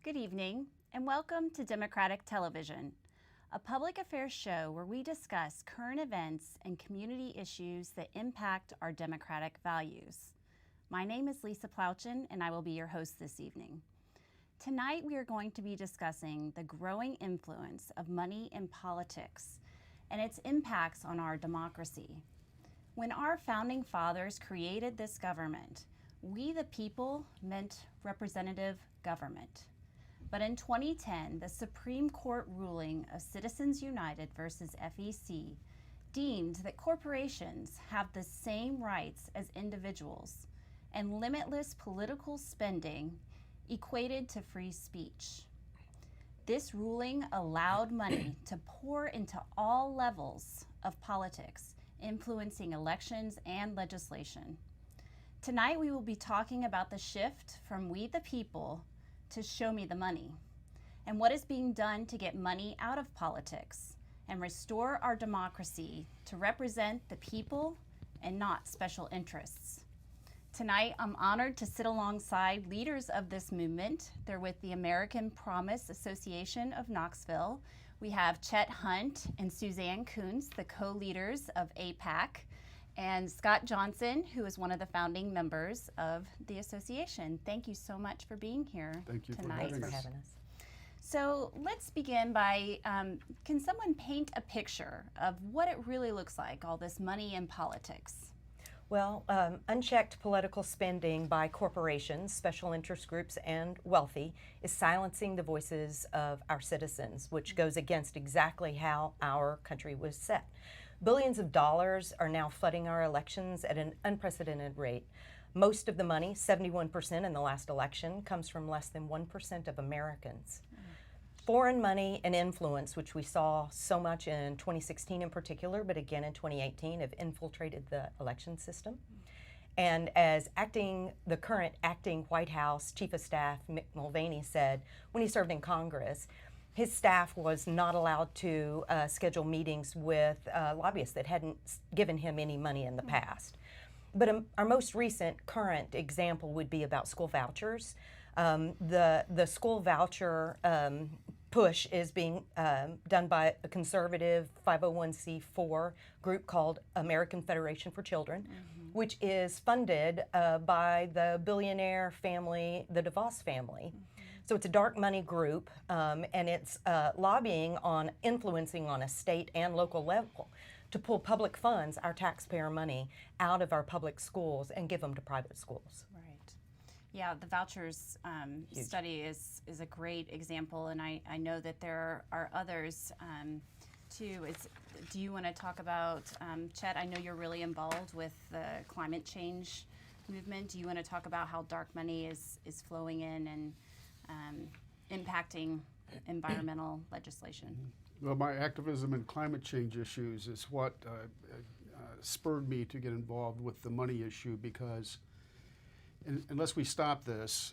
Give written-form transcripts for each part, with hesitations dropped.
Good evening, and welcome to Democratic Television, a public affairs show where we discuss current events and community issues that impact our democratic values. My name is Lisa Plawchan, and I will be your host this evening. Tonight, we are going to be discussing the growing influence of money in politics and its impacts on our democracy. When our founding fathers created this government, we the people meant representative government. But in 2010, the Supreme Court ruling of Citizens United versus FEC deemed that corporations have the same rights as individuals, and limitless political spending equated to free speech. This ruling allowed money to pour into all levels of politics, influencing elections and legislation. Tonight, we will be talking about the shift from we the people to show me the money, and what is being done to get money out of politics and restore our democracy to represent the people and not special interests. Tonight, I'm honored to sit alongside leaders of this movement. They're with the American Promise Association of Knoxville. We have Chet Hunt and Suzanne Koontz, the co-leaders of APAK, and Scott Johnson, who is one of the founding members of the association. Thank you so much for being here tonight. Thank you for having us. So let's begin by, can someone paint a picture of what it really looks like, all this money in politics? Well, unchecked political spending by corporations, special interest groups, and wealthy is silencing the voices of our citizens, which goes against exactly how our country was set. Billions of dollars are now flooding our elections at an unprecedented rate. Most of the money, 71% in the last election, comes from less than 1% of Americans. Foreign money and influence, which we saw so much in 2016 in particular, but again in 2018, have infiltrated the election system. And as the current acting White House Chief of Staff, Mick Mulvaney, said when he served in Congress, his staff was not allowed to schedule meetings with lobbyists that hadn't given him any money in the past. But our most recent current example would be about school vouchers. The school voucher push is being done by a conservative 501c4 group called American Federation for Children, which is funded by the billionaire family, the DeVos family. So it's a dark money group, and it's influencing on a state and local level to pull public funds, our taxpayer money, out of our public schools and give them to private schools. Right. Yeah, the vouchers study is a great example, and I know that there are others too. Do you want to talk about, Chet, I know you're really involved with the climate change movement. Do you want to talk about how dark money is flowing in and impacting environmental legislation? Well, my activism in climate change issues is what spurred me to get involved with the money issue, because unless we stop this,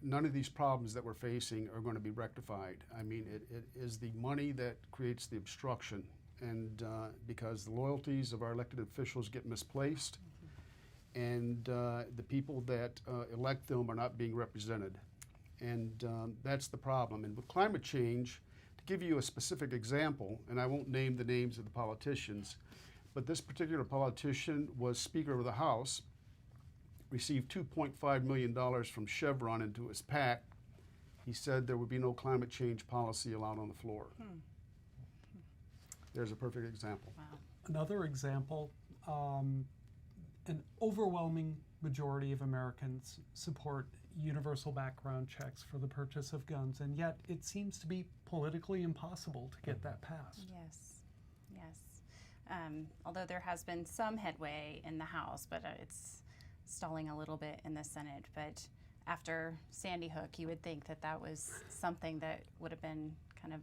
none of these problems that we're facing are going to be rectified. I mean, it is the money that creates the obstruction, and because the loyalties of our elected officials get misplaced, and the people that elect them are not being represented. And that's the problem. And with climate change, to give you a specific example, and I won't name the names of the politicians, but this particular politician was Speaker of the House, received $2.5 million from Chevron into his PAC. He said there would be no climate change policy allowed on the floor. There's a perfect example. Wow. Another example, an overwhelming majority of Americans support universal background checks for the purchase of guns, and yet it seems to be politically impossible to get that passed. Yes, yes. Although there has been some headway in the House, but it's stalling a little bit in the Senate. But after Sandy Hook, you would think that that was something that would have been kind of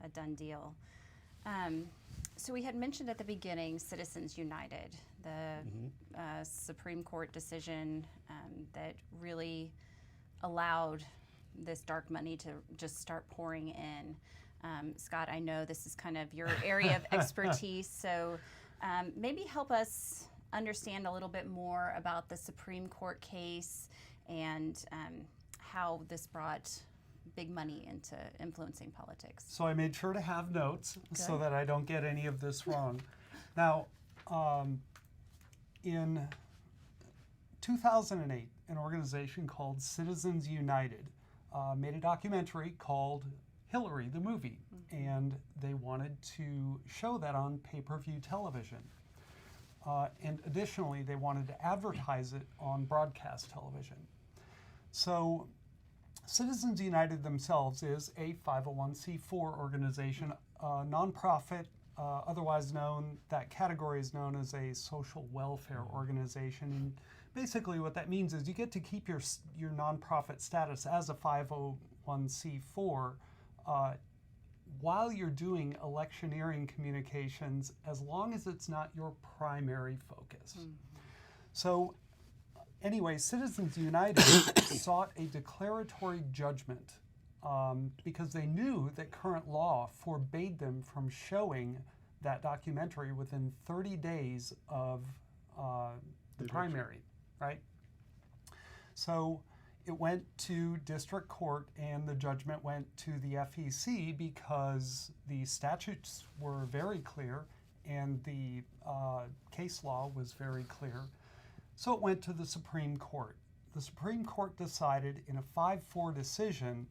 a done deal. So we had mentioned at the beginning Citizens United, the Supreme Court decision that really allowed this dark money to just start pouring in. Scott, I know this is kind of your area of expertise, so maybe help us understand a little bit more about the Supreme Court case and how this brought big money into influencing politics. So I made sure to have notes so Good. that I don't get any of this wrong. Now, in 2008, an organization called Citizens United made a documentary called Hillary, the movie, and they wanted to show that on pay-per-view television. And additionally, they wanted to advertise it on broadcast television. So Citizens United themselves is a 501c4 organization, a nonprofit, otherwise known, that category is known as a social welfare organization. And basically what that means is you get to keep your nonprofit status as a 501c4 while you're doing electioneering communications, as long as it's not your primary focus. So anyway, Citizens United sought a declaratory judgment because they knew that current law forbade them from showing that documentary within 30 days of the primary, right? So it went to district court, and the judgment went to the FEC because the statutes were very clear and the case law was very clear. So it went to the Supreme Court. The Supreme Court decided in a 5-4 decision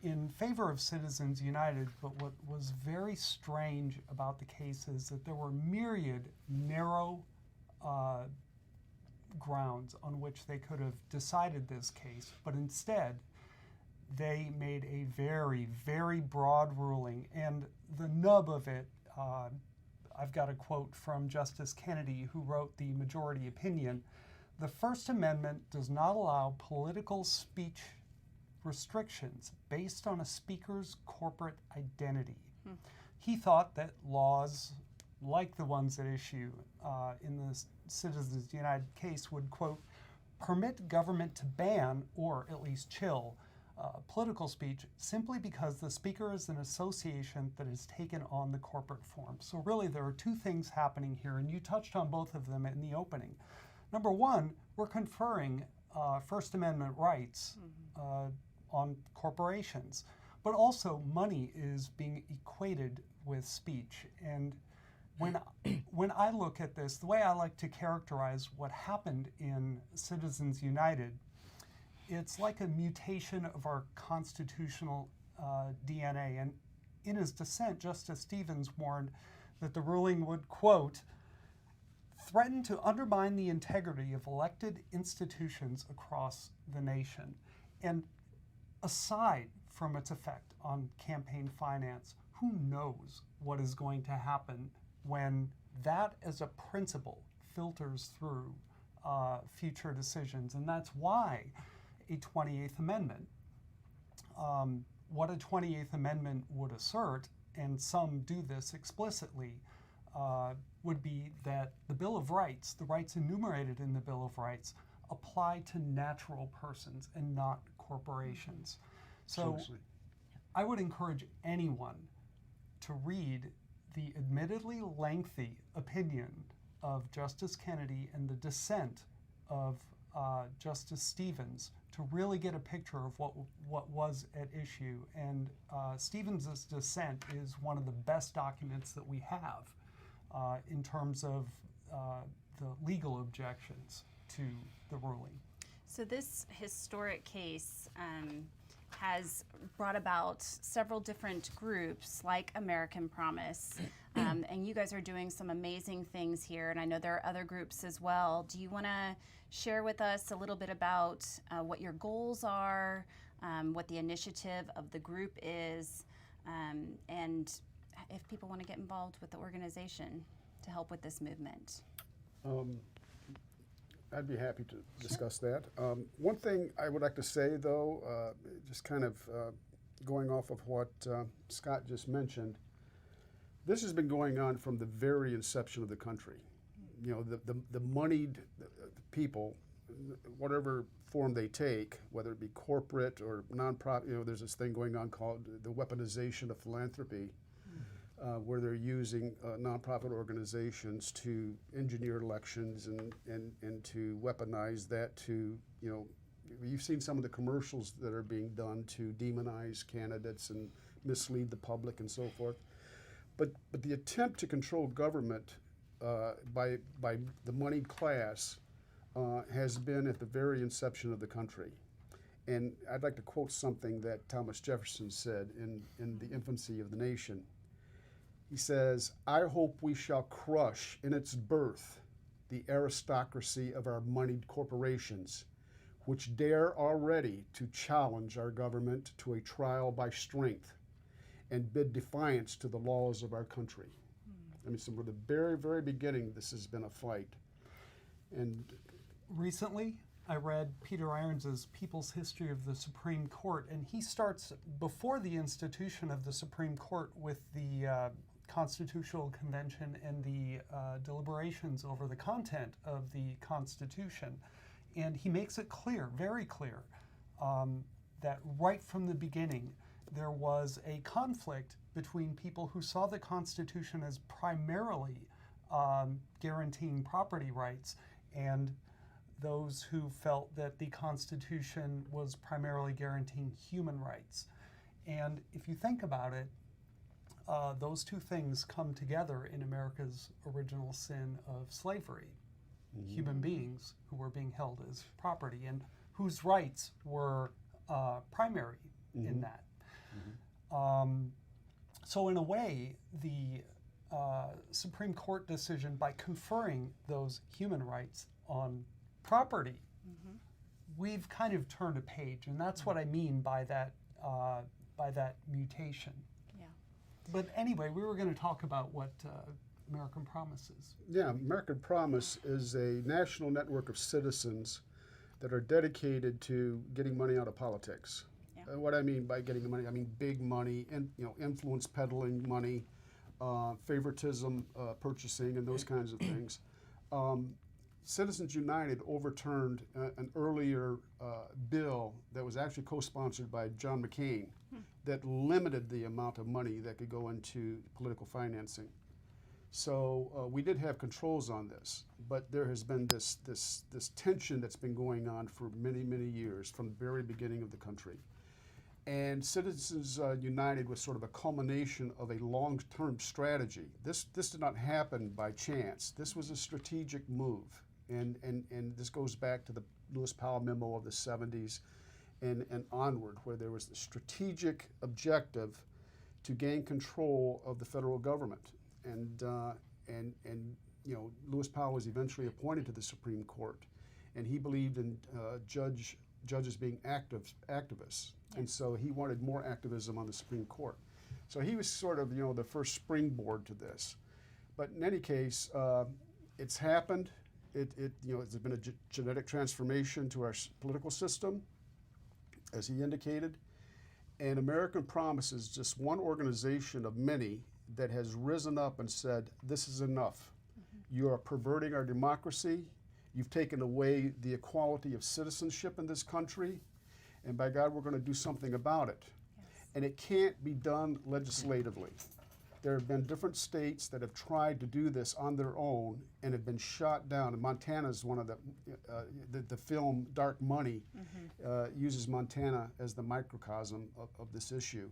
in favor of Citizens United, but what was very strange about the case is that there were myriad narrow grounds on which they could have decided this case, but instead they made a very, very broad ruling, and the nub of it, I've got a quote from Justice Kennedy, who wrote the majority opinion: "The First Amendment does not allow political speech restrictions based on a speaker's corporate identity." He thought that laws like the ones at issue in the Citizens United case would, quote, "permit government to ban, or at least chill, political speech simply because the speaker is an association that has taken on the corporate form." So really there are two things happening here, and you touched on both of them in the opening. Number one, we're conferring First Amendment rights on corporations, but also money is being equated with speech. And when I look at this, the way I like to characterize what happened in Citizens United, it's like a mutation of our constitutional DNA. And in his dissent, Justice Stevens warned that the ruling would, quote, "threaten to undermine the integrity of elected institutions across the nation." And aside from its effect on campaign finance, who knows what is going to happen when that as a principle filters through future decisions. And that's why a 28th Amendment, what a 28th Amendment would assert, and some do this explicitly, would be that the Bill of Rights, the rights enumerated in the Bill of Rights, apply to natural persons and not corporations. So Seriously. I would encourage anyone to read the admittedly lengthy opinion of Justice Kennedy and the dissent of Justice Stevens to really get a picture of what was at issue. And Stevens' dissent is one of the best documents that we have in terms of the legal objections to the ruling. So this historic case has brought about several different groups like American Promise, and you guys are doing some amazing things here, and I know there are other groups as well. Do you want to share with us a little bit about what your goals are, what the initiative of the group is, and if people want to get involved with the organization to help with this movement? I'd be happy to discuss that. One thing I would like to say, though, just kind of going off of what Scott just mentioned, this has been going on from the very inception of the country. You know, the moneyed people, whatever form they take, whether it be corporate or nonprofit, you know, there's this thing going on called the weaponization of philanthropy, where they're using nonprofit organizations to engineer elections and to weaponize that to, you know, you've seen some of the commercials that are being done to demonize candidates and mislead the public and so forth. But the attempt to control government by the moneyed class has been at the very inception of the country. And I'd like to quote something that Thomas Jefferson said in the infancy of the nation. He says, "I hope we shall crush in its birth the aristocracy of our moneyed corporations, which dare already to challenge our government to a trial by strength and bid defiance to the laws of our country." I mean, so from the very, very beginning, this has been a fight. And Recently, I read Peter Irons's People's History of the Supreme Court, and he starts before the institution of the Supreme Court with the Constitutional Convention and the deliberations over the content of the Constitution. And he makes it clear, very clear, that right from the beginning there was a conflict between people who saw the Constitution as primarily guaranteeing property rights and those who felt that the Constitution was primarily guaranteeing human rights. And if you think about it, those two things come together in America's original sin of slavery. Human beings who were being held as property and whose rights were primary in that. So in a way, the Supreme Court decision, by conferring those human rights on property, we've kind of turned a page, and that's what I mean by that mutation. Yeah. But anyway, we were going to talk about what American Promise is. yeah, American Promise is a national network of citizens that are dedicated to getting money out of politics. Yeah. And what I mean by getting the money, I mean big money, and influence peddling money, favoritism purchasing, and those kinds of things. Citizens United overturned an earlier bill that was actually co-sponsored by John McCain that limited the amount of money that could go into political financing. So we did have controls on this, but there has been this tension that's been going on for many, many years from the very beginning of the country. And Citizens United was sort of a culmination of a long-term strategy. This did not happen by chance. This was a strategic move. And this goes back to the Lewis Powell memo of the 70s and onward, where there was the strategic objective to gain control of the federal government. And Lewis Powell was eventually appointed to the Supreme Court, and he believed in judges being activists. Yeah. And so he wanted more activism on the Supreme Court. So he was sort of the first springboard to this. But in any case, it's happened. There's been a genetic transformation to our political system, as he indicated. And American Promise is just one organization of many that has risen up and said, this is enough. You are perverting our democracy. You've taken away the equality of citizenship in this country. And by God, we're going to do something about it. Yes. And it can't be done legislatively. There have been different states that have tried to do this on their own and have been shot down. And Montana is one of the film Dark Money uses Montana as the microcosm of this issue.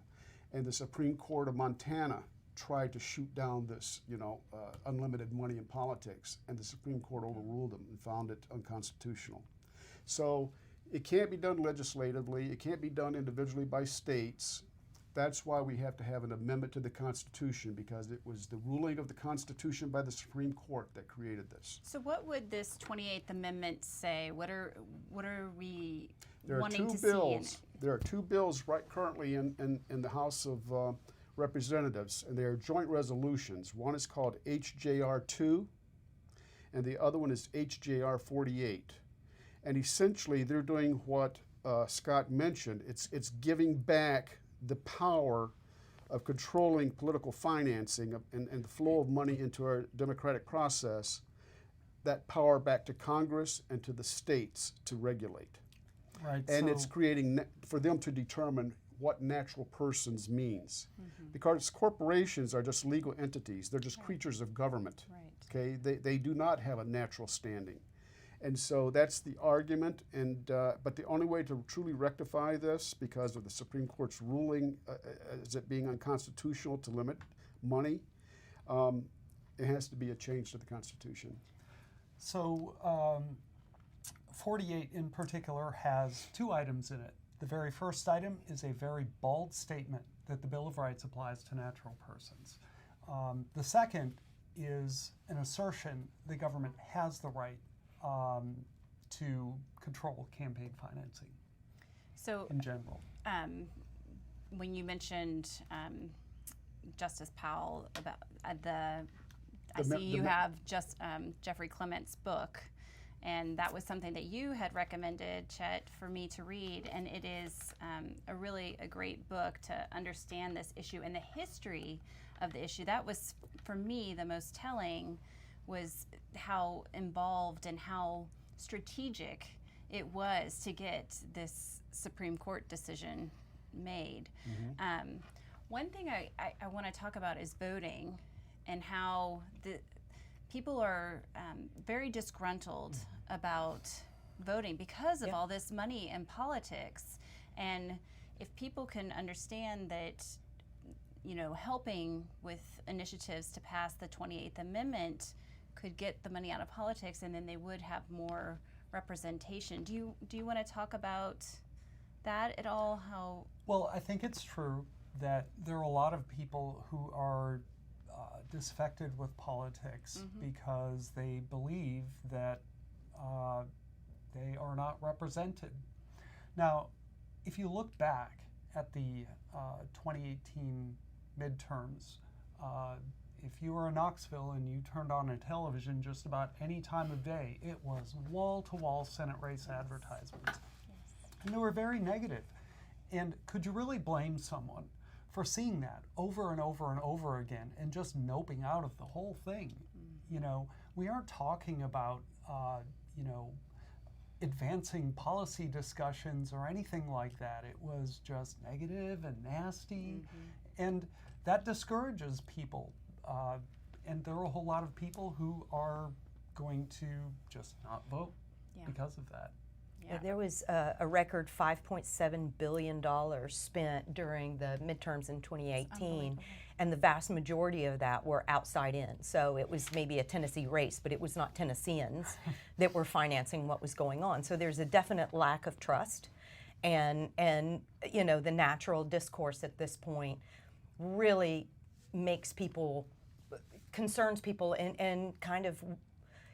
And the Supreme Court of Montana tried to shoot down this, unlimited money in politics, and the Supreme Court overruled them and found it unconstitutional. So it can't be done legislatively. It can't be done individually by states. That's why we have to have an amendment to the Constitution, because it was the ruling of the Constitution by the Supreme Court that created this. So what would this 28th Amendment say? What are we wanting to see in it? There are two bills right currently in the House of Representatives, and they are joint resolutions. One is called HJR 2, and the other one is HJR 48. And essentially, they're doing what Scott mentioned. It's giving back the power of controlling political financing and the flow of money into our democratic process, that power back to Congress and to the states to regulate. Right. And it's creating, for them to determine what natural persons means. Because corporations are just legal entities. They're just creatures of government. Right. Okay? They do not have a natural standing. And so that's the argument, and but the only way to truly rectify this, because of the Supreme Court's ruling as it being unconstitutional to limit money, it has to be a change to the Constitution. So 48 in particular has 2 items in it. The very first item is a very bald statement that the Bill of Rights applies to natural persons. The second is an assertion the government has the right to control campaign financing So in general. when you mentioned Justice Powell about I see you have just Jeffrey Clement's book, and that was something that you had recommended, Chet, for me to read, and it is a great book to understand this issue and the history of the issue. That was, for me, the most telling, was how involved and how strategic it was to get this Supreme Court decision made. One thing I want to talk about is voting, and how the people are very disgruntled about voting because of all this money in politics. And if people can understand that, you know, helping with initiatives to pass the 28th Amendment could get the money out of politics, and then they would have more representation. Do you want to talk about that at all? How? Well, I think it's true that there are a lot of people who are disaffected with politics because they believe that they are not represented. Now, if you look back at the 2018 midterms, if you were in Knoxville and you turned on a television just about any time of day, it was wall-to-wall Senate race advertisements. And they were very negative. And could you really blame someone for seeing that over and over and over again and just noping out of the whole thing? You know, we aren't talking about, you know, advancing policy discussions or anything like that. It was just negative and nasty, and that discourages people. And there are a whole lot of people who are going to just not vote because of that. Yeah, there was a record $5.7 billion spent during the midterms in 2018, and the vast majority of that were outside in. So it was maybe a Tennessee race, but it was not Tennesseans that were financing what was going on. So there's a definite lack of trust, and you know, the natural discourse at this point really makes people, concerns people, and kind of,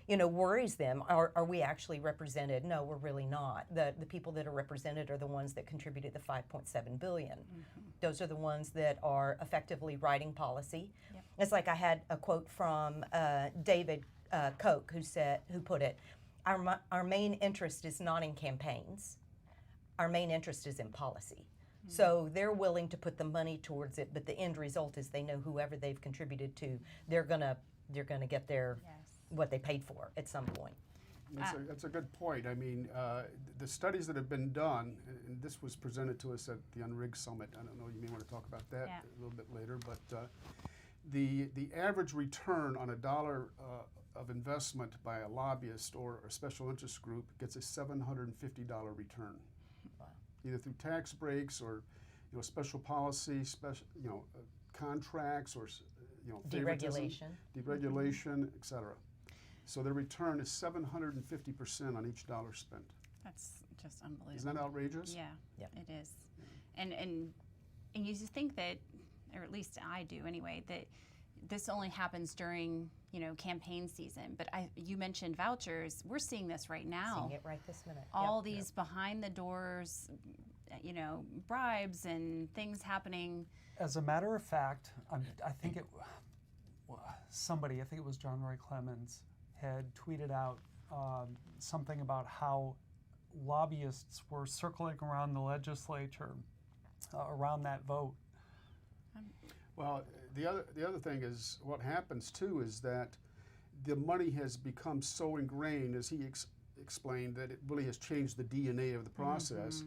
you know, worries them. Are we actually represented? No, we're really not. The people that are represented are the ones that contributed the $5.7 billion. Those are the ones that are effectively writing policy. It's like I had a quote from David Koch who put it, our main interest is not in campaigns. Our main interest is in policy. So they're willing to put the money towards it, but the end result is they know whoever they've contributed to, they're gonna get their what they paid for at some point. That's a good point. I mean, the studies that have been done, and this was presented to us at the Unrigged Summit. I don't know, you may want to talk about that a little bit later, but the average return on $1 of investment by a lobbyist or a special interest group gets a $750 return, either through tax breaks or, you know, special policy, you know, contracts, or, you know, deregulation, et cetera. So the return is 750% on each dollar spent. That's just unbelievable. Isn't that outrageous? Yeah, it is. And you just think that, or at least I do anyway, that this only happens during, you know, campaign season. But you mentioned vouchers. We're seeing this right now. Seeing it right this minute. All these behind the doors, you know, bribes and things happening. As a matter of fact, I think it was John Roy Clemens, had tweeted out something about how lobbyists were circling around the legislature around that vote. Well, the other thing is, what happens too is that the money has become so ingrained, as he explained, that it really has changed the DNA of the process,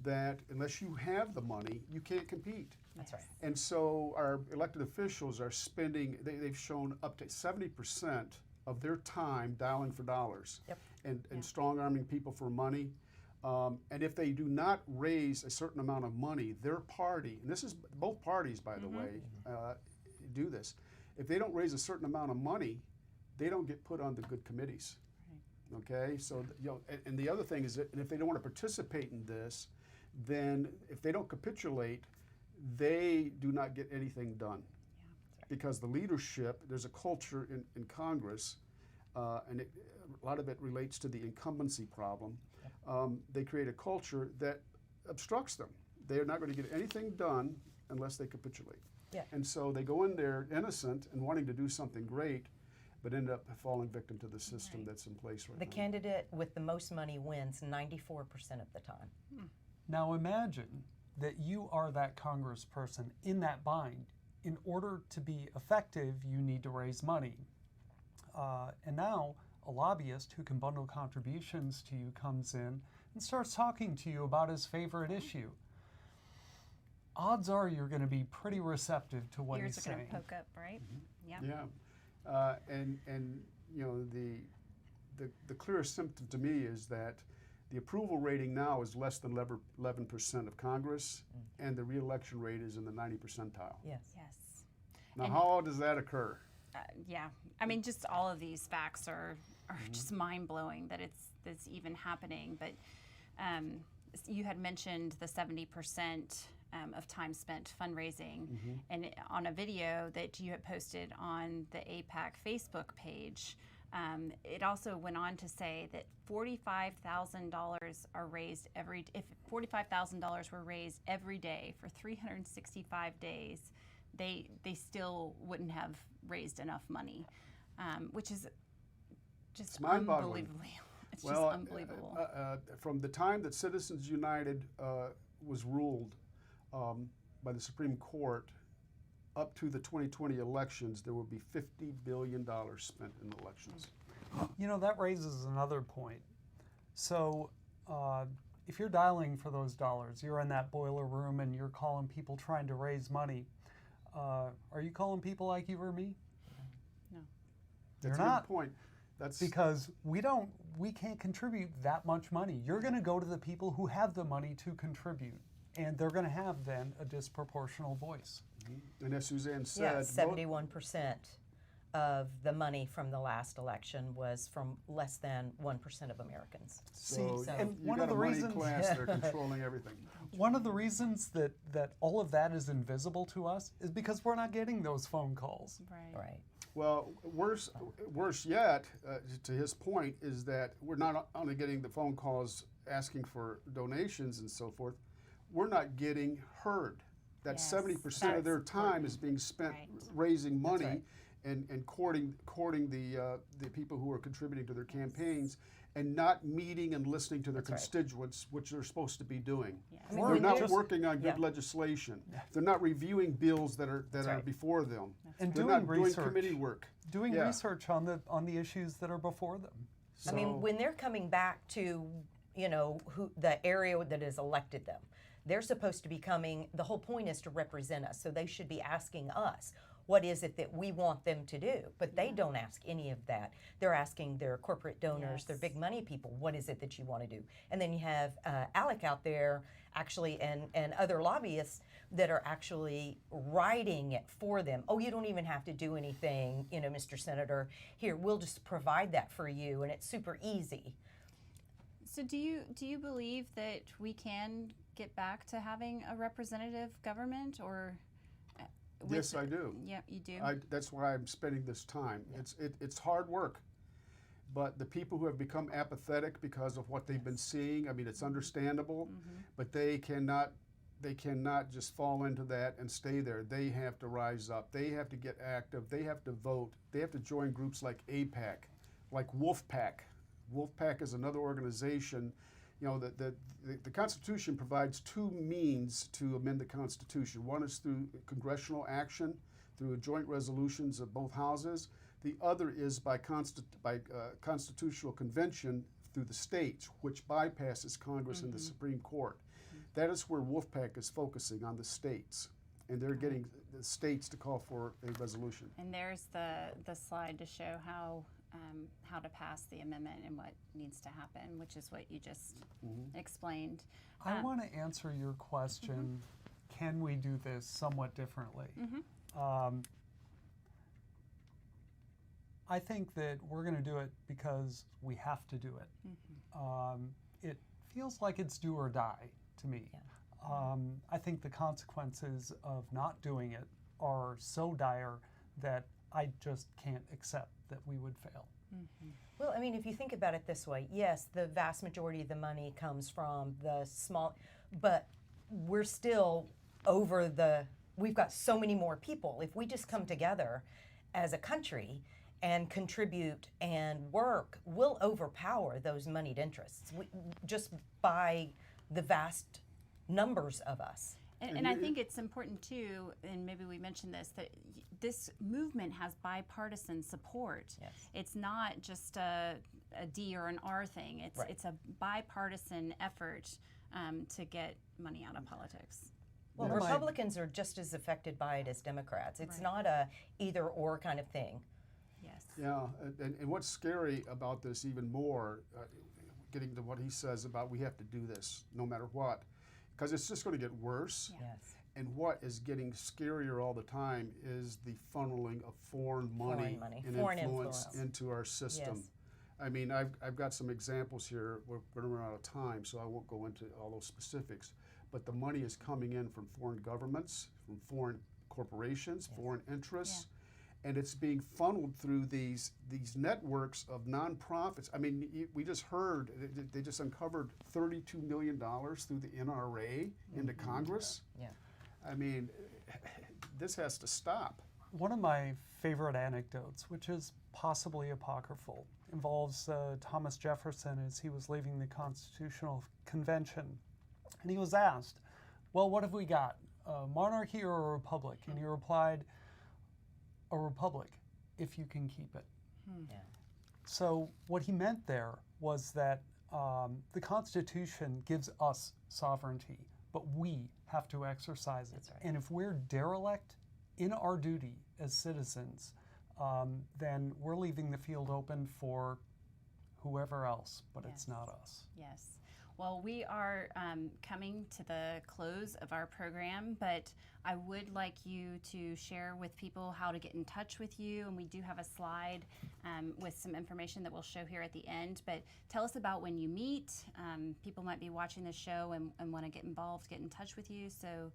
that unless you have the money, you can't compete. That's right. And so our elected officials are spending, they've shown up to 70% of their time dialing for dollars. and strong-arming people for money. And if they do not raise a certain amount of money, their party, and this is both parties, by the way, do this. If they don't raise a certain amount of money, they don't get put on the good committees. Okay, so and the other thing is that, and if they don't want to participate in this, then if they don't capitulate, they do not get anything done. Because the leadership, there's a culture in Congress, and a lot of it relates to the incumbency problem. They create a culture that obstructs them. They are not going to get anything done unless they capitulate. Yeah. And so they go in there innocent and wanting to do something great, but end up falling victim to the system that's in place right now. The candidate with the most money wins 94% of the time. Now imagine that you are that congressperson in that bind. In order to be effective, you need to raise money. And now a lobbyist who can bundle contributions to you comes in and starts talking to you about his favorite issue. Odds are you're going to be pretty receptive to what he's saying. Ears are going to poke up, right? Yeah. Yeah, and you know the clearest symptom to me is that the approval rating now is less than 11% of Congress, and the reelection rate is in the 90 percentile. Yes. Yes. Now, And- how does that occur? Yeah. I mean, just all of these facts are just mind blowing that it's even happening. But you had mentioned the 70% of time spent fundraising, and on a video that you had posted on the APAK Facebook page. It also went on to say that $45,000 are raised if $45,000 were raised every day for 365 days, they still wouldn't have raised enough money, which is just mind-boggling. unbelievably. It's Well, just unbelievable. From the time that Citizens United was ruled by the Supreme Court up to the 2020 elections, there will be $50 billion spent in elections. You know, that raises another point. So if you're dialing for those dollars, you're in that boiler room and you're calling people trying to raise money, are you calling people like you or me? No. That's You're a not. good point. That's Because we can't contribute that much money. You're going to go to the people who have the money to contribute, and they're going to have then a disproportional voice. and as Suzanne Yeah, said, 71% of the money from the last election was from less than 1% of Americans. so So- and you one got of the a money reasons class that are controlling everything. one of the reasons that all of that is invisible to us is because we're not getting those phone calls. Right. Right. Well, worse yet, to his point, is that we're not only getting the phone calls asking for donations and so forth, we're not getting heard. That Yes, 70% of their that's time is being spent Right. raising money right. and courting the people who are contributing to their campaigns, and not meeting and listening to their That's right. constituents, which they're supposed to be doing. Yes. I mean, Or They're when not there's- working on good yeah. legislation. They're not reviewing bills that are right. before them. And They're doing not doing research. committee work. Doing Yeah. research on the issues that are before them. I mean, when they're coming back to, the area that has elected them, they're supposed to be coming, the whole point is to represent us. So they should be asking us, what is it that we want them to do? But they don't ask any of that. They're asking their corporate donors, their Yes. big money people, what is it that you want to do? And then you have ALEC out there actually and other lobbyists that are actually writing it for them. Oh, you don't even have to do anything, Mr. Senator. Here, we'll just provide that for you, and it's super easy. So do you believe that we can get back to having a representative government, or? Yes, I do. Yeah, you do. That's why I'm spending this time. It's hard work, but the people who have become apathetic because of what they've been seeing, I mean, it's understandable, but they cannot just fall into that and stay there. They have to rise up. They have to get active. They have to vote. They have to join groups like APAK, like WolfPAC. WolfPAC is another organization. The Constitution provides two means to amend the Constitution. One is through congressional action, through joint resolutions of both houses. The other is by constitutional convention through the states, which bypasses Congress and the Supreme Court. That is where WolfPAC is focusing on the states, and they're getting the states to call for a resolution. And there's the slide to show how how to pass the amendment and what needs to happen, which is what you just explained. I want to answer your question, can we do this somewhat differently? I think that we're going to do it because we have to do it. It feels like it's do or die to me. I think the consequences of not doing it are so dire that I just can't accept that we would fail. Well, I mean, if you think about it this way, yes, the vast majority of the money comes from the small, but we're still over we've got so many more people. If we just come together as a country and contribute and work, we'll overpower those moneyed interests just by the vast numbers of us. And I think it's important too, and maybe we mentioned this, that this movement has bipartisan support. Yes. It's not just a D or an R thing. It's a bipartisan effort to get money out of politics. Well, Republicans are just as affected by it as Democrats. It's not a either or kind of thing. Yes. Yeah, and what's scary about this even more, getting to what he says about we have to do this no matter what, because it's just going to get worse. Yes. And what is getting scarier all the time is the funneling of foreign money and foreign influence into our system. Yes. I mean, I've got some examples here. We're going to run out of time, so I won't go into all those specifics. But the money is coming in from foreign governments, from foreign corporations, foreign interests, and it's being funneled through these networks of nonprofits. I mean, we just heard they just uncovered $32 million through the NRA into Congress. Yeah. I mean, this has to stop. One of my favorite anecdotes, which is possibly apocryphal, involves Thomas Jefferson as he was leaving the Constitutional Convention. And he was asked, well, what have we got, a monarchy or a republic? And he replied, a republic, if you can keep it. Yeah. So what he meant there was that the Constitution gives us sovereignty, but we have to exercise it. That's right. And if we're derelict in our duty as citizens, then we're leaving the field open for whoever else, but it's not us. Yes. Well, we are coming to the close of our program, but I would like you to share with people how to get in touch with you, and we do have a slide with some information that we'll show here at the end, but tell us about when you meet. People might be watching this show and want to get involved, get in touch with you, so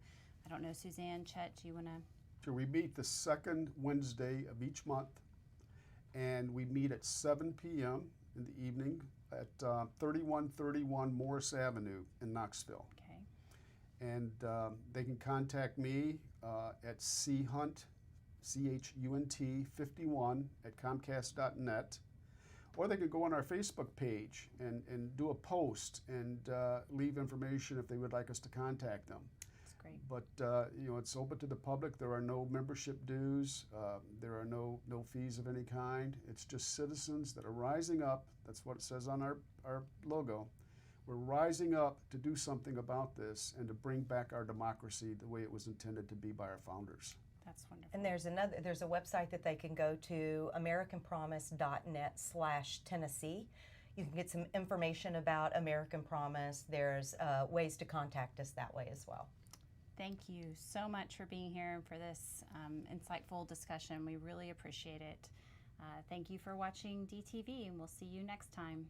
I don't know, Suzanne, Chet, do you want to? Sure, we meet the second Wednesday of each month, and we meet at 7 p.m. in the evening at 3131 Morris Avenue in Knoxville. Okay. And they can contact me at chunt, CHUNT51 at Comcast.net, or they could go on our Facebook page and do a post and leave information if they would like us to contact them. That's great. But you know, it's open to the public. There are no membership dues. There are no fees of any kind. It's just citizens that are rising up. That's what it says on our logo. We're rising up to do something about this and to bring back our democracy the way it was intended to be by our founders. That's wonderful. And there's a website that they can go to, americanpromise.net/Tennessee. You can get some information about American Promise. There's ways to contact us that way as well. Thank you so much for being here and for this insightful discussion. We really appreciate it. Thank you for watching DTV, and we'll see you next time.